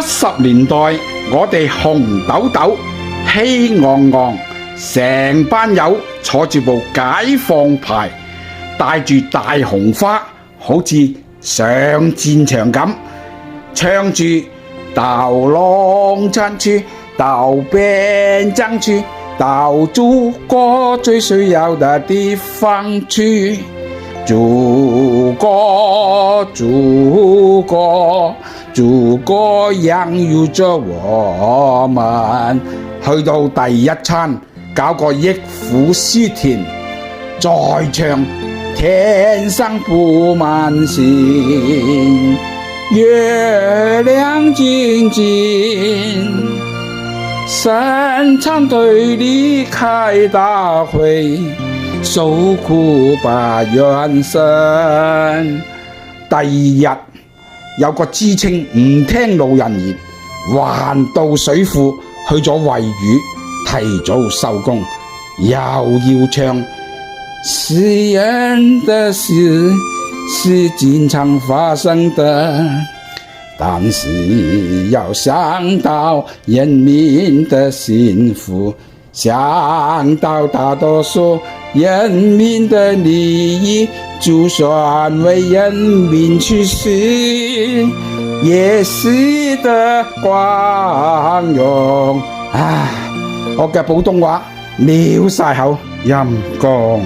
70年代，我哋紅豆豆、氣昂昂，成班友坐住部解放牌，帶住大紅花，好似上戰場咁，唱住斗龍撐柱，斗兵爭柱，斗祖國最需要的地方去。祖國，祖國，祖國養育着我們。去到第一餐，搞個憶苦思甜，再唱天上布滿星，月亮晶晶，生產隊離開大會，受苦把元神。第二日有個知青唔聽老人言，環渡水庫去咗餵魚，提早收工，又要唱是人的事，是經常發生的，但是要想到人民的幸福，想到大多數人民的利益，就算為人民去死，也死得光榮。唉，我嘅普通話撩晒口，陰公。